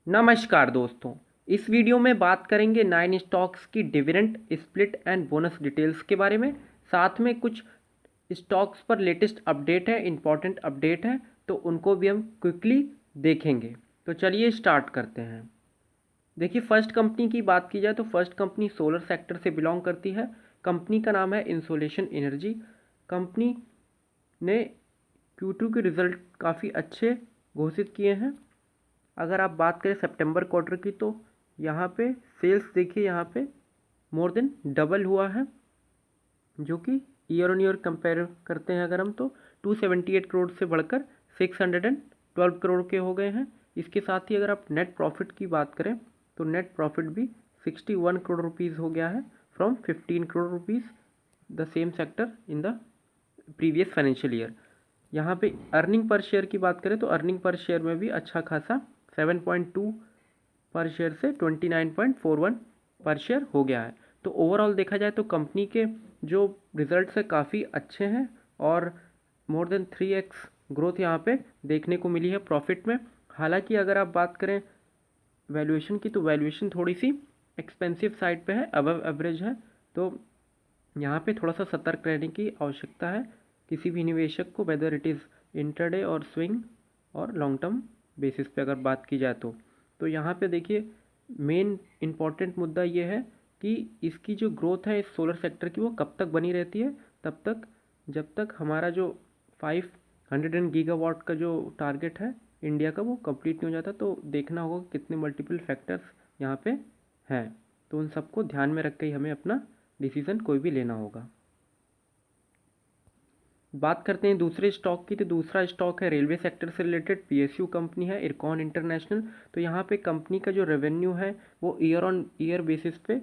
नमस्कार दोस्तों। इस वीडियो में बात करेंगे 9 स्टॉक्स की dividend split and bonus details के बारे में। साथ में कुछ स्टॉक्स पर लेटेस्ट अपडेट है, इम्पॉर्टेंट अपडेट है, तो उनको भी हम क्विकली देखेंगे। तो चलिए स्टार्ट करते हैं। देखिए, फर्स्ट कंपनी की बात की जाए तो फर्स्ट कंपनी सोलर सेक्टर से बिलोंग करती है। कंपनी का नाम है इंसोलेशन एनर्जी। कंपनी ने Q2 के रिज़ल्ट काफ़ी अच्छे घोषित किए हैं। अगर आप बात करें सितंबर क्वार्टर की तो यहाँ पे सेल्स देखिए, यहाँ पे मोर देन डबल हुआ है, जो कि ईयर ऑन ईयर कंपेयर करते हैं अगर हम तो 278 करोड़ से बढ़कर 612 करोड़ के हो गए हैं। इसके साथ ही अगर आप नेट प्रॉफिट की बात करें तो नेट प्रॉफिट भी 61 करोड़ रुपीज़ हो गया है from 15 crore rupees the same sector in the previous financial year. यहाँ पे अर्निंग पर शेयर की बात करें तो अर्निंग पर शेयर में भी अच्छा खासा 7.2 पर शेयर से 29.41 पर शेयर हो गया है। तो ओवरऑल देखा जाए तो कंपनी के जो रिजल्ट्स है काफ़ी अच्छे हैं और मोर देन 3x ग्रोथ यहाँ पे देखने को मिली है प्रॉफिट में। हालांकि अगर आप बात करें वैल्यूएशन की तो वैल्यूएशन थोड़ी सी एक्सपेंसिव साइड पे है, अबव एवरेज है। तो यहाँ पे थोड़ा सा सतर्क रहने की आवश्यकता है किसी भी निवेशक को, वेदर इट इज़ इंटरडे और स्विंग और लॉन्ग टर्म बेसिस पे अगर बात की जाए तो यहाँ पे देखिए मेन इम्पॉर्टेंट मुद्दा ये है कि इसकी जो ग्रोथ है इस सोलर सेक्टर की वो कब तक बनी रहती है, तब तक जब तक हमारा जो 500 गीगावाट का जो टारगेट है इंडिया का वो कंप्लीट नहीं हो जाता। तो देखना होगा कितने मल्टीपल फैक्टर्स यहाँ पे हैं, तो उन सबको ध्यान में रख के ही हमें अपना डिसीज़न कोई भी लेना होगा। बात करते हैं दूसरे स्टॉक की, तो दूसरा स्टॉक है रेलवे सेक्टर से रिलेटेड PSU कंपनी है, इरकॉन इंटरनेशनल। तो यहाँ पे कंपनी का जो रेवेन्यू है वो ईयर ऑन ईयर बेसिस पे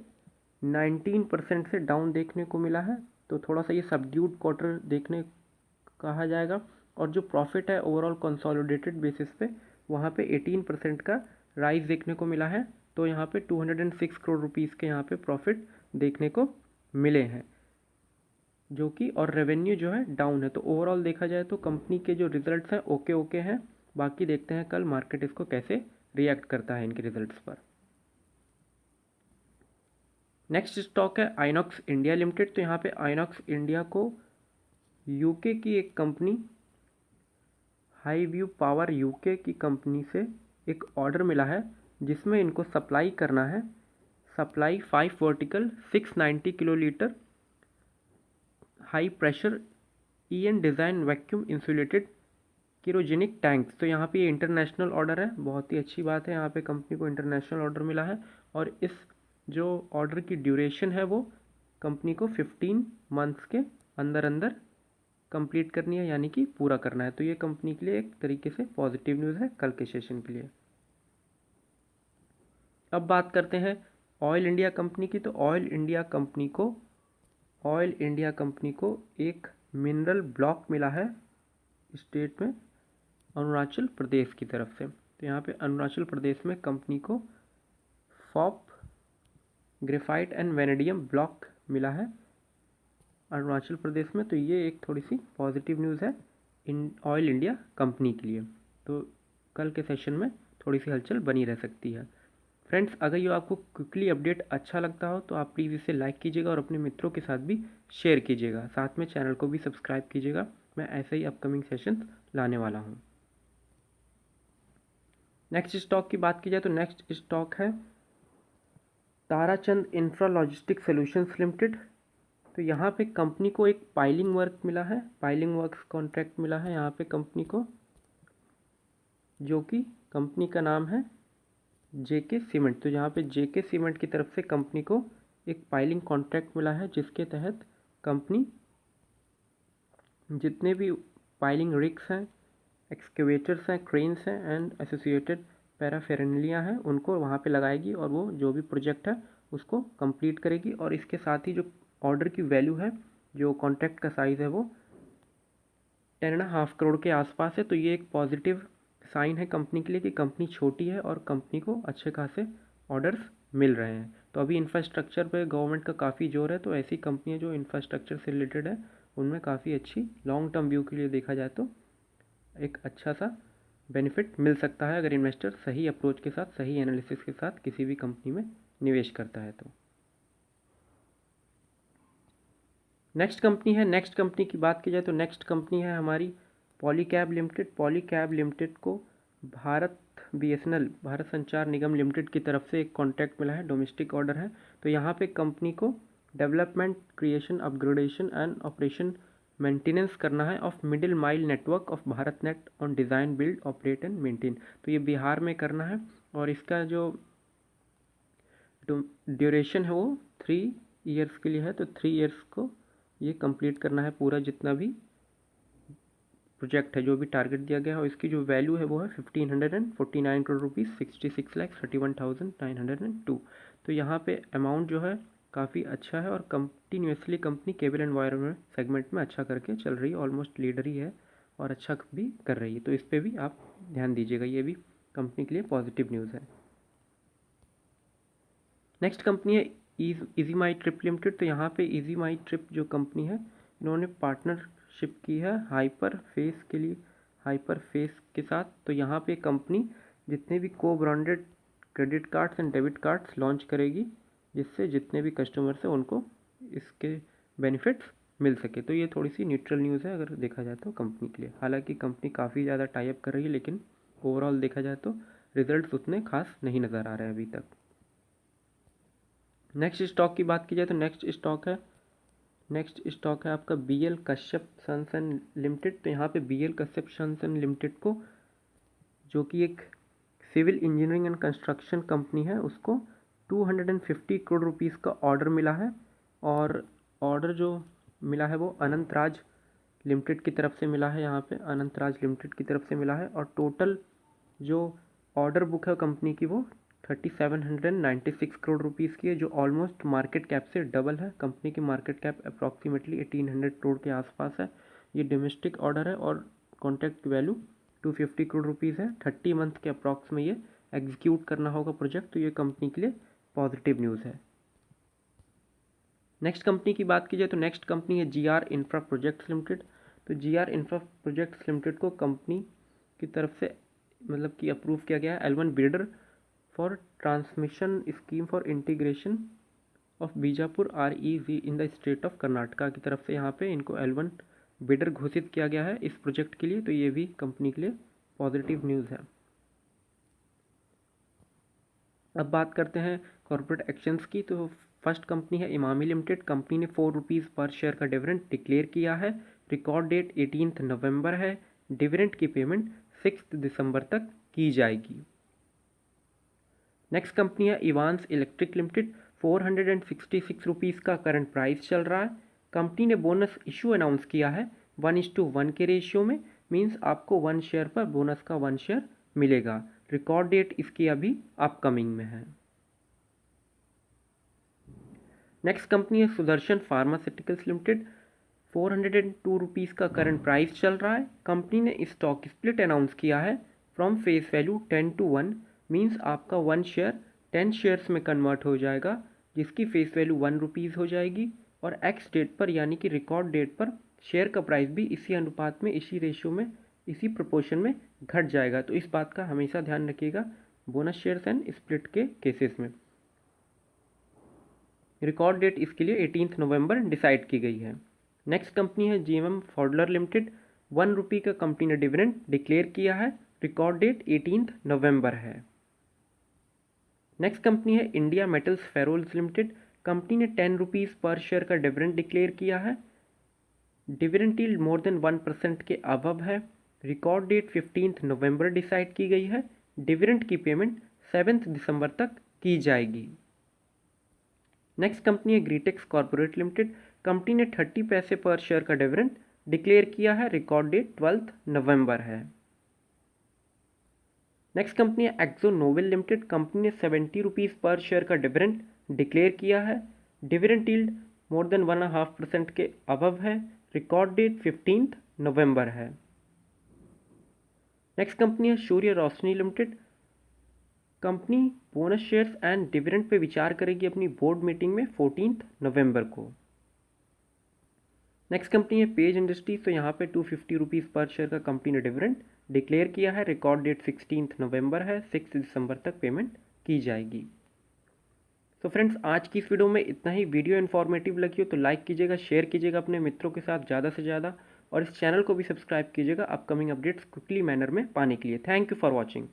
19% से डाउन देखने को मिला है। तो थोड़ा सा ये सबड्यूड क्वार्टर देखने कहा जाएगा। और जो प्रॉफिट है ओवरऑल कंसोलिडेटेड बेसिस पे वहाँ पे 18% का राइज देखने को मिला है। तो यहाँ पे 206 करोड़ रुपीज़ के यहाँ पे प्रॉफिट देखने को मिले हैं, जो कि और रेवेन्यू जो है डाउन है। तो ओवरऑल देखा जाए तो कंपनी के जो रिजल्ट्स हैं ओके ओके हैं। बाकी देखते हैं कल मार्केट इसको कैसे रिएक्ट करता है इनके रिजल्ट्स पर। नेक्स्ट स्टॉक है आइनॉक्स इंडिया लिमिटेड। तो यहाँ पे आइनॉक्स इंडिया को यूके की एक company high view power UK की कंपनी से एक ऑर्डर मिला है जिसमें इनको सप्लाई करना है। Supply 5 vertical 690 kilolitre high pressure EN design vacuum insulated cryogenic tanks. तो यहाँ पे ये इंटरनेशनल ऑर्डर है, बहुत ही अच्छी बात है, यहाँ पे कंपनी को इंटरनेशनल ऑर्डर मिला है। और इस जो ऑर्डर की ड्यूरेशन है वो कंपनी को 15 मंथ्स के अंदर अंदर कंप्लीट करनी है, यानी कि पूरा करना है। तो ये कंपनी के लिए एक तरीके से पॉजिटिव न्यूज़ है कल के सेशन के लिए। अब बात करते हैं ऑयल इंडिया कंपनी की। तो ऑयल इंडिया कंपनी को एक मिनरल ब्लॉक मिला है स्टेट में अरुणाचल प्रदेश की तरफ से। तो यहाँ पे अरुणाचल प्रदेश में कंपनी को फॉप ग्रेफाइट एंड वेनेडियम ब्लॉक मिला है अरुणाचल प्रदेश में। तो ये एक थोड़ी सी पॉजिटिव न्यूज़ है इन ऑयल इंडिया कंपनी के लिए। तो कल के सेशन में थोड़ी सी हलचल बनी रह सकती है। फ्रेंड्स, अगर ये आपको क्विकली अपडेट अच्छा लगता हो तो आप प्लीज़ इसे लाइक कीजिएगा और अपने मित्रों के साथ भी शेयर कीजिएगा। साथ में चैनल को भी सब्सक्राइब कीजिएगा, मैं ऐसे ही अपकमिंग सेशन लाने वाला हूँ। नेक्स्ट स्टॉक की बात की जाए तो नेक्स्ट स्टॉक है Tarachand infra logistic solutions limited. तो यहाँ पे कंपनी को एक पाइलिंग वर्क मिला है, पाइलिंग वर्क्स कॉन्ट्रैक्ट मिला है यहाँ पे कंपनी को, जो कि कंपनी का नाम है JK सीमेंट। तो यहाँ पे JK सीमेंट की तरफ से कंपनी को एक पाइलिंग कॉन्ट्रैक्ट मिला है जिसके तहत कंपनी जितने भी पाइलिंग रिग्स हैं, एक्सकेवेटर्स हैं, क्रेन्स हैं एंड एसोसिएटेड पैराफेरेनलिया हैं उनको वहाँ पे लगाएगी और वो जो भी प्रोजेक्ट है उसको कंप्लीट करेगी। और इसके साथ ही जो ऑर्डर की वैल्यू है, जो कॉन्ट्रैक्ट का साइज़ है वो 10.5 करोड़ के आसपास है। तो ये एक पॉजिटिव साइन है कंपनी के लिए कि कंपनी छोटी है और कंपनी को अच्छे खासे ऑर्डर्स मिल रहे हैं। तो अभी इंफ्रास्ट्रक्चर पे गवर्नमेंट का काफ़ी जोर है, तो ऐसी कंपनियां जो इंफ्रास्ट्रक्चर से रिलेटेड है उनमें काफ़ी अच्छी लॉन्ग टर्म व्यू के लिए देखा जाए तो एक अच्छा सा बेनिफिट मिल सकता है अगर इन्वेस्टर सही अप्रोच के साथ, सही एनालिसिस के साथ किसी भी कंपनी में निवेश करता है तो। नेक्स्ट कंपनी की बात की जाए तो नेक्स्ट कंपनी है हमारी पॉलीकैब लिमिटेड। पॉलीकैब लिमिटेड को भारत BSNL, भारत संचार निगम लिमिटेड की तरफ से एक कॉन्ट्रैक्ट मिला है, डोमेस्टिक ऑर्डर है। तो यहाँ पे कंपनी को development, creation, upgradation and operation maintenance करना है of middle mile network of Bharat net on design, build, operate and maintain. तो ये बिहार में करना है और इसका जो ड्यूरेशन है वो 3 ईयर्स के लिए है। तो 3 ईयर्स को ये कंप्लीट करना है पूरा, जितना भी प्रोजेक्ट है, जो भी टारगेट दिया गया है। और इसकी जो वैल्यू है वो है 1549 करोड़ रुपीज़, 66,31,902। तो यहाँ पे अमाउंट जो है काफ़ी अच्छा है और continuously company cable and wire में सेगमेंट में अच्छा करके चल रही है, ऑलमोस्ट लीडर ही है और अच्छा भी कर रही है। तो इस पर भी आप ध्यान दीजिएगा, ये भी कंपनी के लिए पॉजिटिव न्यूज़ है। नेक्स्ट कंपनी है इजी माई ट्रिप लिमिटेड। तो यहाँ पे इजी माई ट्रिप जो कंपनी है, इन्होंने पार्टनरशिप की है हाइपर फेस के लिए, हाइपर फेस के साथ। तो यहाँ पे कंपनी जितने भी को branded credit cards and debit cards launch करेगी, जिससे जितने भी कस्टमर्स हैं उनको इसके बेनिफिट्स मिल सके। तो ये थोड़ी सी न्यूट्रल न्यूज़ है अगर देखा जाए तो कंपनी के लिए। हालांकि कंपनी काफ़ी ज़्यादा टाई अप कर रही है, लेकिन ओवरऑल देखा जाए तो रिजल्ट्स उतने खास नहीं नज़र आ रहे हैं अभी तक। नेक्स्ट स्टॉक की बात की जाए तो नेक्स्ट स्टॉक है आपका BL Kashyap sons and limited. तो यहाँ पे BL Kashyap sons and limited को, जो कि एक civil engineering and construction company है, उसको 250 करोड़ रुपीज़ का ऑर्डर मिला है। और ऑर्डर जो मिला है वो अनंतराज लिमिटेड की तरफ से मिला है। यहाँ पे अनंतराज लिमिटेड की तरफ से मिला है और टोटल जो ऑर्डर बुक है कंपनी की वो 3796 करोड़ रुपीज़ की है, जो ऑलमोस्ट मार्केट कैप से डबल है। कंपनी की मार्केट कैप अप्रॉक्सीमेटली 1800 करोड़ के आसपास है। ये डोमेस्टिक ऑर्डर है और कॉन्ट्रैक्ट वैल्यू 250 करोड़ रुपीज़ है। 30 मंथ के अप्रॉक्स में ये एग्जीक्यूट करना होगा प्रोजेक्ट। तो ये कंपनी के लिए पॉजिटिव न्यूज़ है। नेक्स्ट कंपनी की बात की जाए तो नेक्स्ट कंपनी है GR इंफ्रा प्रोजेक्ट्स लिमिटेड। तो GR इंफ्रा प्रोजेक्ट्स लिमिटेड को कंपनी की तरफ से मतलब कि अप्रूव किया गया है L1 builder for transmission scheme for integration of Bijapur REZ in the state of Karnataka की तरफ से यहाँ पे इनको L1 बिडर घोषित किया गया है इस प्रोजेक्ट के लिए। तो ये भी कंपनी के लिए पॉजिटिव न्यूज़ है। अब बात करते हैं कॉर्पोरेट एक्शंस की। तो फर्स्ट कंपनी है इमामी लिमिटेड। कंपनी ने 4 रुपीज़ पर शेयर का डिविडेंड डिक्लेयर किया है। रिकॉर्ड डेट 18 नवंबर है। डिविडेंड की पेमेंट 6 दिसंबर तक की जाएगी। नेक्स्ट कंपनी है इवांस इलेक्ट्रिक लिमिटेड। 466 रुपीज़ का करंट प्राइस चल रहा है। कंपनी ने बोनस इशू अनाउंस किया है 1:1 के रेशियो में, मींस आपको 1 शेयर पर बोनस का 1 शेयर मिलेगा। रिकॉर्ड डेट इसकी अभी अपकमिंग में है। नेक्स्ट कंपनी है सुदर्शन फार्मास्यूटिकल्स लिमिटेड। 402 रुपीज़ का करंट प्राइस चल रहा है। कंपनी ने स्टॉक स्प्लिट अनाउंस किया है फ्रॉम फेस वैल्यू 10:1, मींस आपका 1 शेयर 10 शेयर्स में कन्वर्ट हो जाएगा, जिसकी फेस वैल्यू 1 रुपीज़ हो जाएगी। और एक्स डेट पर यानी कि रिकॉर्ड डेट पर शेयर का प्राइस भी इसी अनुपात में, इसी रेशियो में, इसी प्रोपोर्शन में घट जाएगा। तो इस बात का हमेशा ध्यान रखिएगा बोनस शेयर्स एंड स्प्लिट के केसेस में। रिकॉर्ड डेट इसके लिए 18 नवंबर डिसाइड की गई है। नेक्स्ट कंपनी है GMM फॉडलर लिमिटेड। 1 रुपये का कंपनी ने डिविडेंड डिक्लेयर किया है। रिकॉर्ड डेट 18 नवंबर है। नेक्स्ट कंपनी है इंडिया मेटल्स फेरोल्स लिमिटेड। कंपनी ने 10 रुपीज़ पर शेयर का डिविडेंड डिक्लेयर किया है। डिविडेंड यील्ड मोर देन 1% के अबव है। रिकॉर्ड डेट 15 नवंबर डिसाइड की गई है। डिविडेंड की पेमेंट 7 दिसंबर तक की जाएगी। नेक्स्ट कंपनी है ग्रीटेक्स कॉर्पोरेट लिमिटेड। कंपनी ने 30 पैसे पर शेयर का डिविडेंड डिक्लेयर किया है। रिकॉर्ड डेट 12 नवंबर है। नेक्स्ट कंपनी है एक्जो नोबेल लिमिटेड। कंपनी ने 70 रुपीज़ पर शेयर का डिविडेंड डिक्लेयर किया है। डिविडेंड यील्ड मोर देन 1.5% के अबव है। रिकॉर्ड डेट 15 नवंबर है। नेक्स्ट कंपनी है Surya Roshni limited. Company bonus shares and dividend पे विचार करेगी अपनी बोर्ड मीटिंग में 14 नवंबर को। नेक्स्ट कंपनी है पेज इंडस्ट्रीज। तो यहाँ पे 250 रुपीज़ पर शेयर का कंपनी ने डिविडेंड डिक्लेयर किया है। रिकॉर्ड डेट 16 नवंबर है, 6 दिसंबर तक पेमेंट की जाएगी। तो फ्रेंड्स, आज की इस वीडियो में इतना ही। वीडियो इन्फॉर्मेटिव लगी हो तो लाइक कीजिएगा, शेयर कीजिएगा अपने मित्रों के साथ ज़्यादा से ज़्यादा, और इस चैनल को भी सब्सक्राइब कीजिएगा अपकमिंग अपडेट्स क्विकली मैनर में पाने के लिए। Thank you for watching.